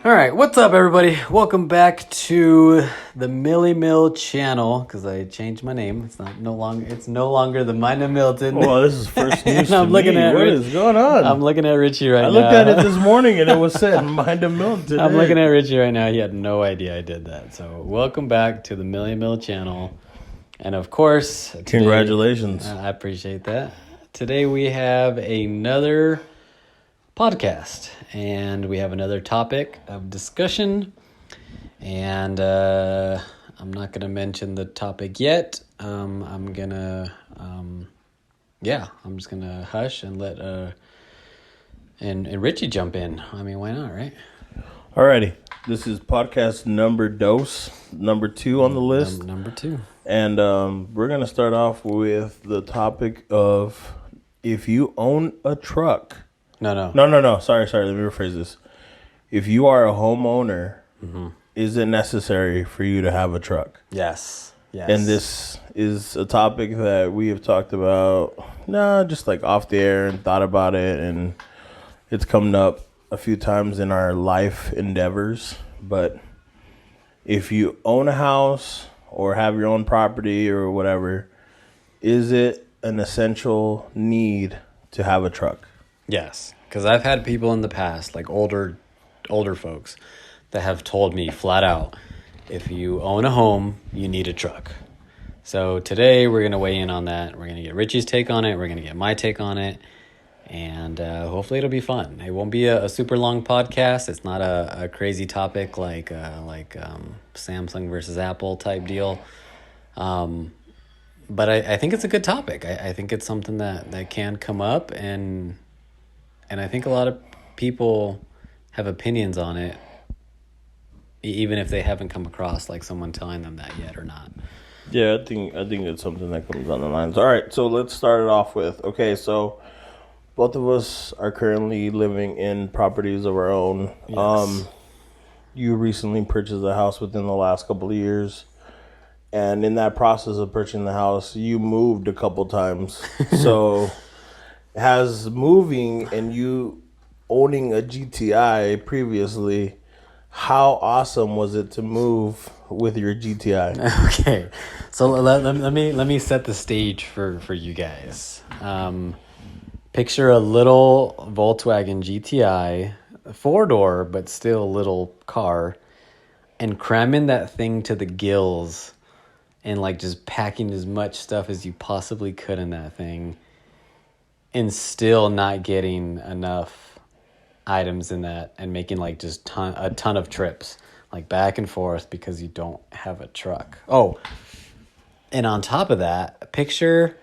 All right, what's up, everybody? Welcome back to the Milli-Mill channel because I changed my name. It's no longer the Mindofmilton. Well, this is first news And to me. What is going on? I'm looking at Richie right now. I looked at it this morning and it was said Mindofmilton today. I'm looking at Richie right now. He had no idea I did that. So welcome back to the Milli-Mill channel. And of course, today, Congratulations. I appreciate that. Today we have another podcast and we have another topic of discussion, and I'm not going to mention the topic yet. I'm just gonna hush and let and Richie jump in. I mean, why not, right? Alrighty, this is podcast number 2 on the list. Number 2. And we're going to start off with the topic of if you own a truck. No. Sorry. Let me rephrase this. If you are a homeowner, is it necessary for you to have a truck? Yes. And this is a topic that we have talked about, just like off the air, and thought about it. And it's come up a few times in our life endeavors. But if you own a house or have your own property or whatever, is it an essential need to have a truck? Yes, because I've had people in the past, like older folks, that have told me flat out, if you own a home, you need a truck. So today we're going to weigh in on that. We're going to get Richie's take on it. We're going to get my take on it. And hopefully it'll be fun. It won't be a super long podcast. It's not a crazy topic like Samsung versus Apple type deal. But I think it's a good topic. I think it's something that can come up, and I think a lot of people have opinions on it, even if they haven't come across like someone telling them that yet or not. Yeah, I think it's something that comes on the lines. All right, so let's start it off with, so both of us are currently living in properties of our own. Yes. You recently purchased a house within the last couple of years. And in that process of purchasing the house, you moved a couple times. So has moving and you owning a GTI previously, how awesome was it to move with your GTI? Okay, so let me set the stage for you guys. Picture a little Volkswagen GTI, 4-door, but still a little car, and cramming that thing to the gills and like just packing as much stuff as you possibly could in that thing and still not getting enough items in that and making like just a ton of trips like back and forth because you don't have a truck. Oh, and on top of that, picture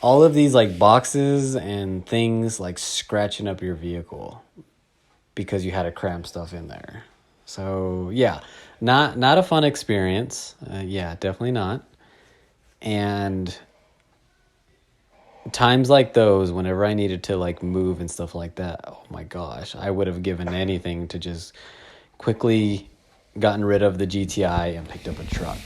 all of these like boxes and things like scratching up your vehicle because you had to cram stuff in there. So yeah, not a fun experience. Yeah, definitely not. And times like those, whenever I needed to like move and stuff like that, oh my gosh, I would have given anything to just quickly gotten rid of the GTI and picked up a truck.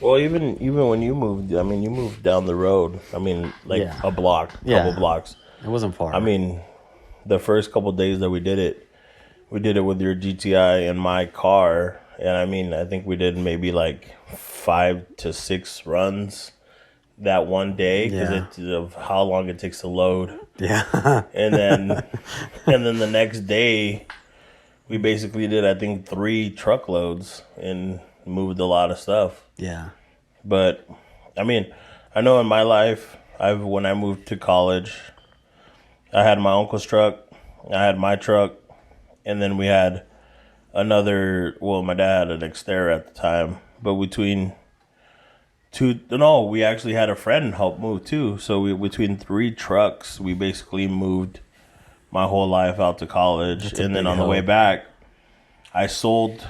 Well, even when you moved, I mean, you moved down the road. I mean, like a block, couple blocks. It wasn't far. I mean, the first couple days that we did it with your GTI and my car. And I mean, I think we did maybe like 5 to 6 runs that one day because of how long it takes to load. Yeah. And then the next day, we basically did, I think, 3 truckloads and moved a lot of stuff. Yeah. But I mean, I know in my life, when I moved to college, I had my uncle's truck, I had my truck, and then we had my dad had an Xterra at the time, but we actually had a friend help move too. So between 3 trucks, we basically moved my whole life out to college. And then on the way back, I sold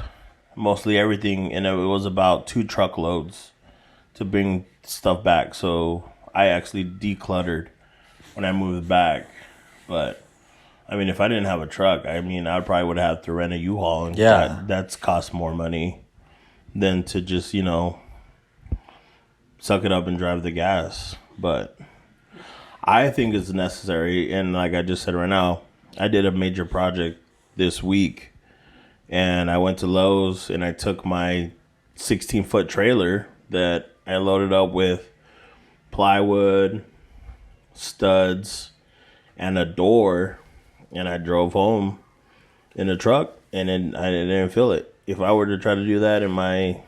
mostly everything, and it was about 2 truckloads to bring stuff back. So I actually decluttered when I moved back. But I mean, if I didn't have a truck, I mean, I probably would have to rent a U-Haul, and that's cost more money than to just, suck it up and drive the gas. But I think it's necessary, and like I just said right now, I did a major project this week, And I went to Lowe's and I took my 16-foot trailer that I loaded up with plywood, studs, and a door, and I drove home in a truck, and then I didn't feel it. If I were to try to do that in my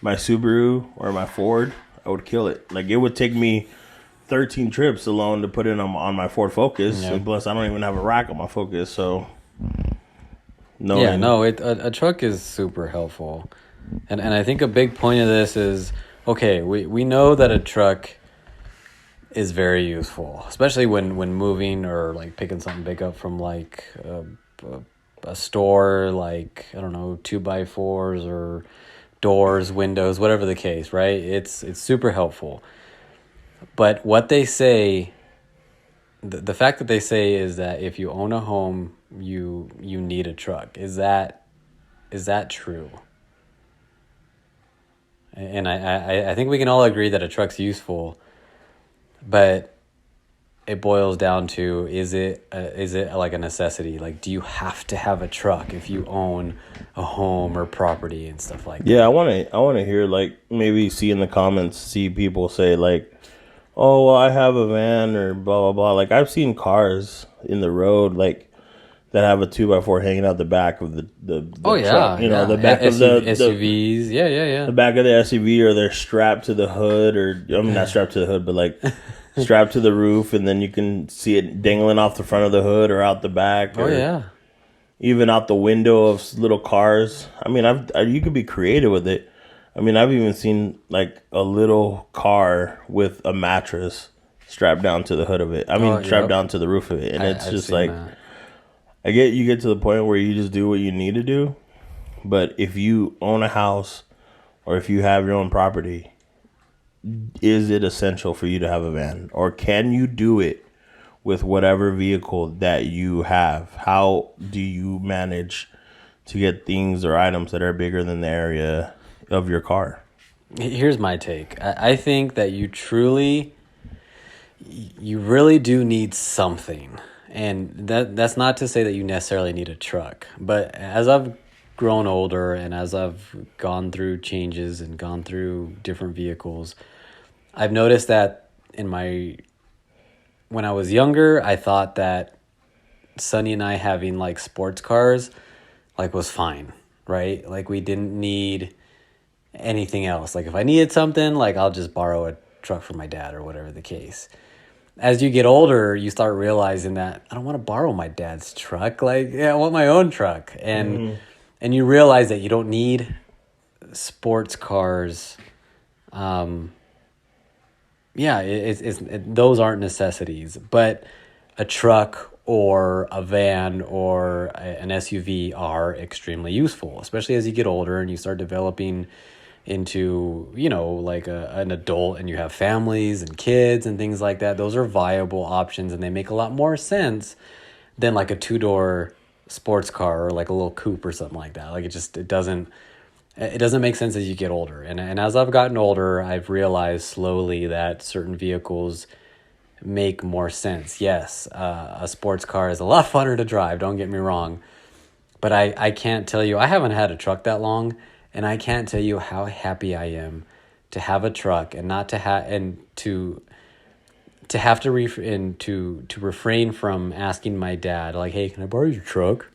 Subaru or my Ford, I would kill it. Like, it would take me 13 trips alone to put in on my Ford Focus, Yeah. and plus I don't even have a rack on my Focus, so no. Yeah, no, a truck is super helpful. And I think a big point of this is, okay, we know that a truck is very useful, especially when moving or like picking something big up from like a store, like, I don't know, 2x4s or doors, windows, whatever the case, right? It's super helpful. But what they say, the fact that they say is that if you own a home, you need a truck. Is that true? And I think we can all agree that a truck's useful, but it boils down to, is it like a necessity? Like, do you have to have a truck if you own a home or property and stuff like that? Yeah, I want to hear, like, maybe see in the comments, see people say like, oh, well, I have a van or blah blah blah. Like, I've seen cars in the road like that have a 2x4 hanging out the back of the Oh yeah, truck. You know, the back of the SUVs. Yeah. the back of the SUV, or they're strapped to the hood, or I mean not strapped to the hood, but like strapped to the roof, and then you can see it dangling off the front of the hood or out the back. Oh or yeah. even out the window of little cars. I mean, you could be creative with it. I mean, I've even seen like a little car with a mattress strapped down to the hood of it. I mean, strapped down to the roof of it, and it's I've just seen like, that. you get to the point where you just do what you need to do. But if you own a house or if you have your own property, is it essential for you to have a van, or can you do it with whatever vehicle that you have? How do you manage to get things or items that are bigger than the area of your car? Here's my take. I think that you really do need something. And that's not to say that you necessarily need a truck. But as I've grown older and as I've gone through changes and gone through different vehicles, I've noticed that when I was younger, I thought that Sonny and I having like sports cars like was fine, right? Like, we didn't need anything else. Like, if I needed something, like, I'll just borrow a truck from my dad or whatever the case. As you get older, you start realizing that I don't want to borrow my dad's truck. Like, yeah, I want my own truck. And you realize that you don't need sports cars. Those aren't necessities, but a truck or a van or an SUV are extremely useful, especially as you get older and you start developing into, like an adult, and you have families and kids and things like that. Those are viable options, and they make a lot more sense than like a 2-door sports car or like a little coupe or something like that. Like, it doesn't make sense as you get older. And as I've gotten older, I've realized slowly that certain vehicles make more sense. Yes, a sports car is a lot funner to drive, don't get me wrong. But I can't tell you, I haven't had a truck that long, and I can't tell you how happy I am to have a truck and not to have, and to have to refrain from asking my dad, like, hey, can I borrow your truck?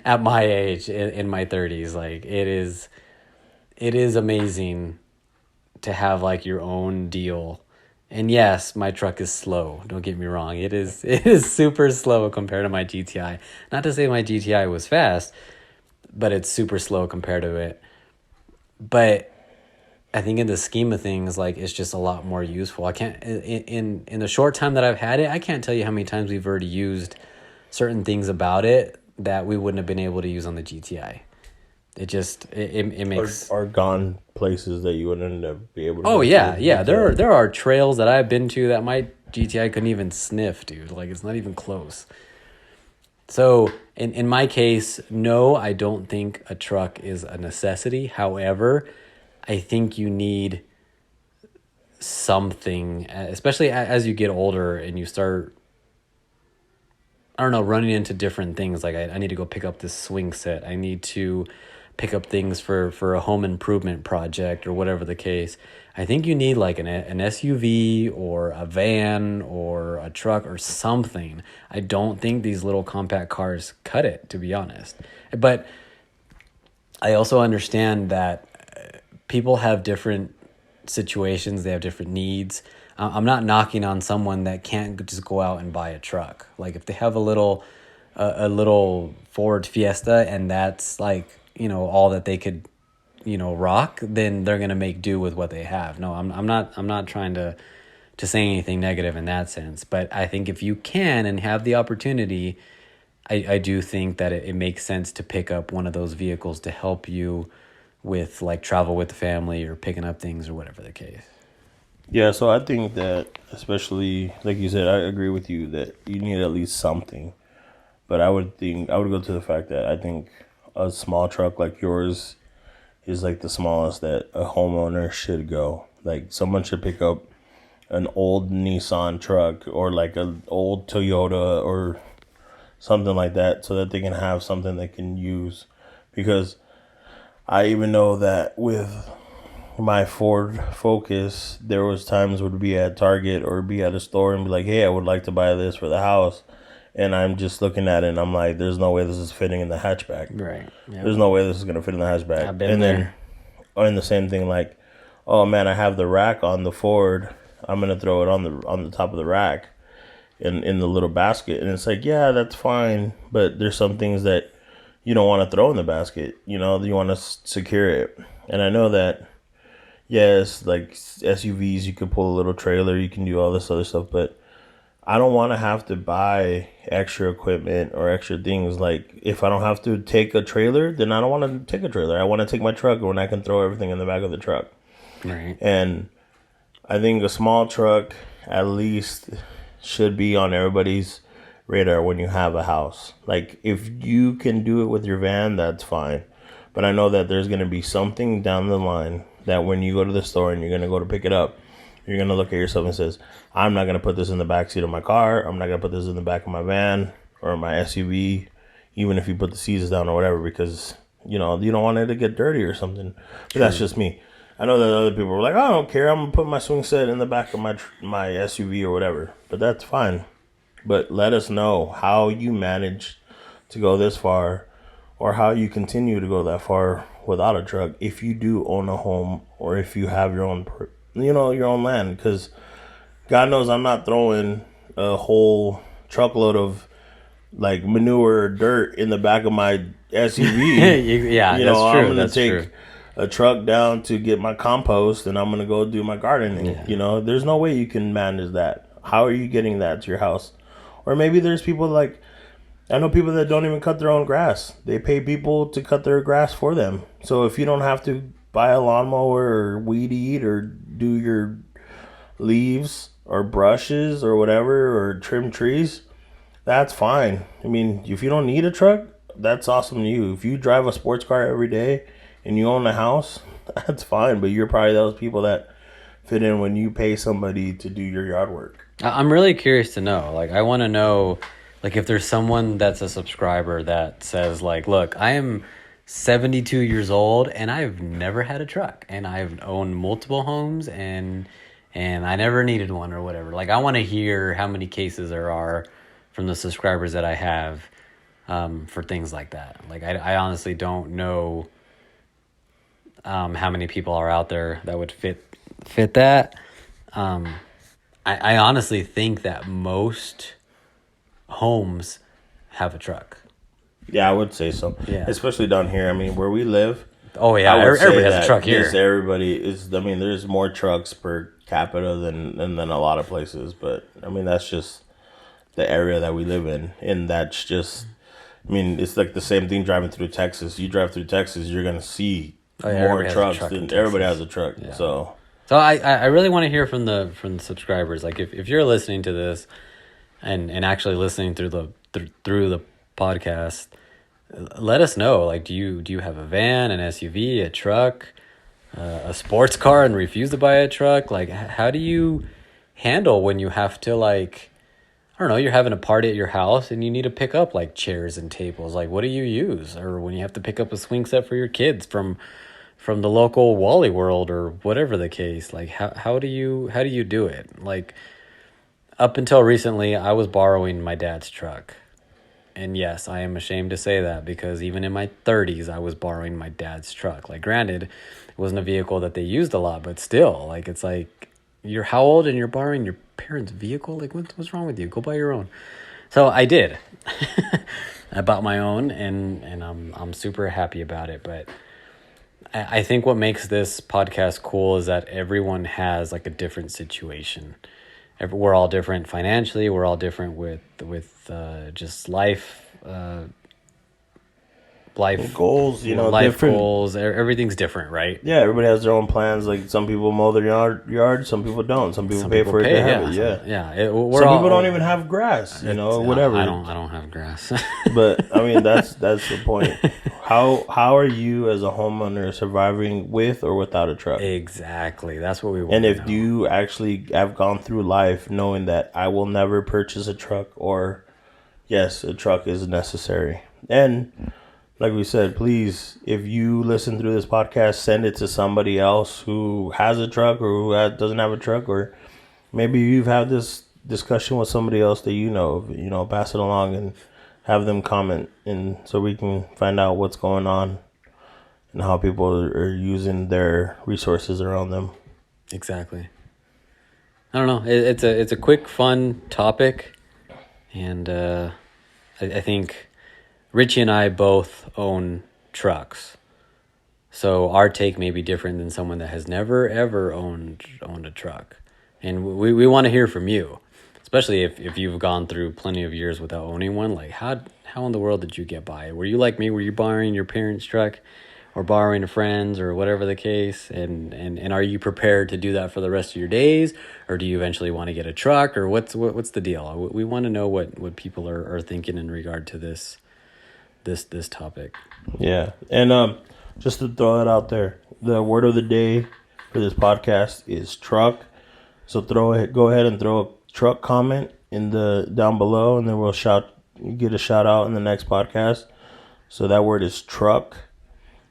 At my age, in my 30s. Like, it is amazing to have like your own deal. And yes, my truck is slow. Don't get me wrong. It is super slow compared to my GTI. Not to say my GTI was fast, but it's super slow compared to it. But I think in the scheme of things, like, it's just a lot more useful. I can't, in the short time that I've had it, I can't tell you how many times we've already used certain things about it that we wouldn't have been able to use on the GTI. It just, it makes... Or gone places that you wouldn't be able to... Oh, yeah. There are trails that I've been to that my GTI couldn't even sniff, dude. Like, it's not even close. So, in my case, no, I don't think a truck is a necessity. However, I think you need something, especially as you get older and you start I don't know, running into different things. Like I need to go pick up this swing set. I need to pick up things for a home improvement project or whatever the case. I think you need like an SUV or a van or a truck or something. I don't think these little compact cars cut it, to be honest. But I also understand that people have different situations, they have different needs. I'm not knocking on someone that can't just go out and buy a truck. Like if they have a little Ford Fiesta and that's like, all that they could, rock, then they're going to make do with what they have. No, I'm not trying to say anything negative in that sense, but I think if you can and have the opportunity, I do think that it makes sense to pick up one of those vehicles to help you with like travel with the family or picking up things or whatever the case. Yeah, so I think that, especially like you said, I agree with you that you need at least something. But I would go to the fact that I think a small truck like yours is like the smallest that a homeowner should go. Like someone should pick up an old Nissan truck or like an old Toyota or something like that so that they can have something they can use. Because I even know that with my Ford Focus, there was times would be at Target or be at a store and be like, hey, I would like to buy this for the house. And I'm just looking at it and I'm like, there's no way this is fitting in the hatchback. Right. Yep. There's no way this is going to fit in the hatchback. I've been there. Or in the same thing, like, oh man, I have the rack on the Ford. I'm going to throw it on the top of the rack in the little basket. And it's like, yeah, that's fine. But there's some things that you don't want to throw in the basket. You want to secure it. And I know that, yes, like SUVs, you can pull a little trailer, you can do all this other stuff, but I don't want to have to buy extra equipment or extra things. Like, if I don't have to take a trailer, then I don't want to take a trailer. I want to take my truck when I can throw everything in the back of the truck. Right. And I think a small truck at least should be on everybody's radar when you have a house. Like, if you can do it with your van, that's fine. But I know that there's going to be something down the line that when you go to the store and you're going to go to pick it up, you're going to look at yourself and says, I'm not going to put this in the back seat of my car. I'm not going to put this in the back of my van or my SUV, even if you put the seats down or whatever, because, you don't want it to get dirty or something. But that's just me. I know that other people are like, I don't care. I'm going to put my swing set in the back of my SUV or whatever. But that's fine. But let us know how you manage to go this far or how you continue to go that far without a truck if you do own a home or if you have your own your own land, because God knows I'm not throwing a whole truckload of like manure or dirt in the back of my SUV. Yeah, that's true. I'm going to take a truck down to get my compost and I'm going to go do my gardening. Yeah. There's no way you can manage that. How are you getting that to your house? Or maybe there's people like, I know people that don't even cut their own grass. They pay people to cut their grass for them. So if you don't have to buy a lawnmower or weed eat or do your leaves or brushes or whatever or trim trees, that's fine. I mean, if you don't need a truck, that's awesome to you. If you drive a sports car every day and you own a house, that's fine. But you're probably those people that fit in when you pay somebody to do your yard work. I'm really curious to know. Like, I want to know, like, if there's someone that's a subscriber that says, like, look, I am 72 years old and I've never had a truck and I've owned multiple homes and I never needed one or whatever. Like, I want to hear how many cases there are from the subscribers that I have for things like that. Like, I honestly don't know how many people are out there that would fit that. I honestly think that most homes have a truck. Yeah, I would say so. Yeah. Especially down here. I mean, where we live. Oh, yeah. Everybody has a truck here. Yes, everybody is. I mean, there's more trucks per capita than a lot of places. But, I mean, that's just the area that we live in. And that's just, I mean, it's like the same thing driving through Texas. You drive through Texas, you're going to see more trucks than everybody has a truck. Yeah. So I really want to hear from the subscribers. Like, if you're listening to this and actually listening through the podcast, let us know. Like, do you have a van, an SUV, a truck, a sports car, and refuse to buy a truck? Like, how do you handle when you have to, like, I don't know, you're having a party at your house and you need to pick up like chairs and tables. Like, what do you use? Or when you have to pick up a swing set for your kids from the local Wally World or whatever the case. Like, how do you do it? Like, up until recently, I was borrowing my dad's truck. And yes, I am ashamed to say that because even in my 30s, I was borrowing my dad's truck. Like, granted, it wasn't a vehicle that they used a lot, but still, like, it's like, you're how old and you're borrowing your parents' vehicle? Like, what's wrong with you? Go buy your own. So I did. I bought my own, and I'm super happy about it. But I think what makes this podcast cool is that everyone has like a different situation. We're all different financially. We're all different with just life goals, life different goals. Everything's different, right? Yeah, everybody has their own plans. Like some people mow their yard, some people don't. Some people pay for it to have it. Yeah. Some people don't even have grass. Whatever. I don't have grass. But I mean, that's the point. How are you as a homeowner surviving with or without a truck? Exactly. That's what we want. And if you actually have gone through life knowing that I will never purchase a truck, or yes, a truck is necessary. And like we said, please, if you listen through this podcast, send it to somebody else who has a truck or who doesn't have a truck, or maybe you've had this discussion with somebody else that pass it along and have them comment, and so we can find out what's going on and how people are using their resources around them. Exactly. I don't know. It's a quick, fun topic, and I think Richie and I both own trucks, so our take may be different than someone that has never ever owned a truck, and we want to hear from you, especially if you've gone through plenty of years without owning one. Like, how in the world did you get by? Were you like me? Were you borrowing your parents' truck, or borrowing a friend's, or whatever the case? And are you prepared to do that for the rest of your days, or do you eventually want to get a truck, or what's the deal? We want to know what people are thinking in regard to this topic. Yeah. And just to throw that out there, the word of the day for this podcast is truck. So go ahead and throw a truck comment in the down below, and then we'll get a shout out in the next podcast. So that word is truck.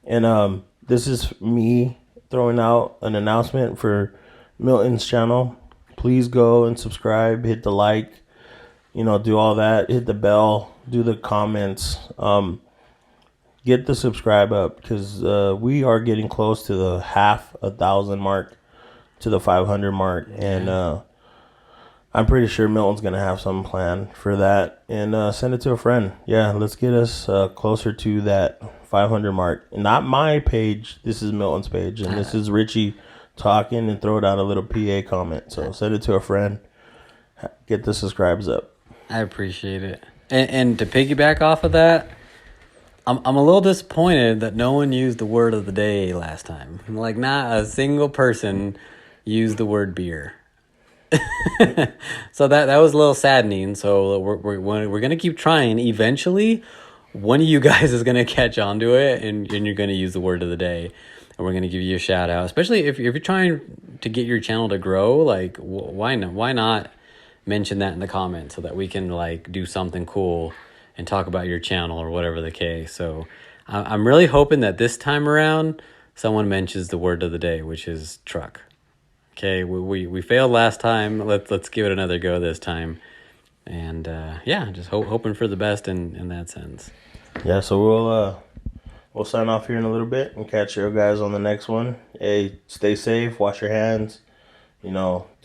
And this is me throwing out an announcement for Milton's channel. Please go and subscribe, hit the like, do all that, hit the bell, do the comments, get the subscribe up, because we are getting close to the 1,000 mark, to the 500 mark, and I'm pretty sure Milton's gonna have some plan for that, and send it to a friend. Yeah, let's get us closer to that 500 mark. Not my page, this is Milton's page, and this is Richie talking, and throw down a little PA comment. So send it to a friend, get the subscribes up. I appreciate it. And to piggyback off of that, I'm a little disappointed that no one used the word of the day last time. Like, not a single person used the word beer. So that was a little saddening. So we're gonna keep trying. Eventually, one of you guys is gonna catch on to it, and you're gonna use the word of the day, and we're gonna give you a shout out. Especially if you're trying to get your channel to grow. Like, why not mention that in the comments so that we can like do something cool and talk about your channel or whatever the case. So I'm really hoping that this time around someone mentions the word of the day, which is truck. Okay, we failed last time. Let's give it another go this time. And just hoping for the best in that sense. Yeah, so we'll sign off here in a little bit and catch you guys on the next one. Hey, stay safe, wash your hands, do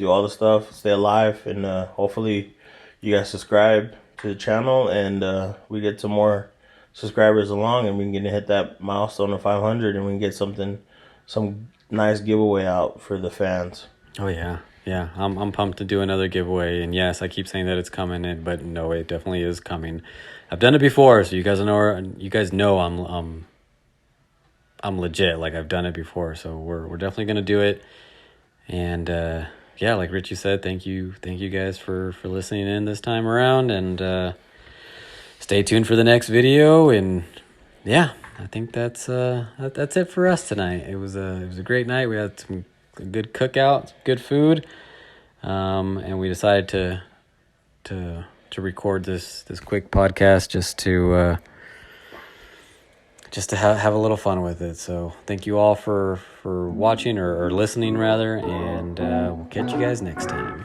all the stuff, stay alive, and hopefully you guys subscribe to the channel, and we get some more subscribers along, and we can hit that milestone of 500, and we can get some nice giveaway out for the fans. Oh yeah, I'm pumped to do another giveaway, and yes, I keep saying that it's coming, but no, it definitely is coming. I've done it before, so you guys know I'm legit. Like, I've done it before, so we're definitely gonna do it. And like Richie said, thank you guys for listening in this time around, and stay tuned for the next video. And yeah, I think that's it for us tonight. It was a great night. We had a good cookout, good food, and we decided to to record this quick podcast just to have a little fun with it. So thank you all for watching or listening rather, and we'll catch you guys next time.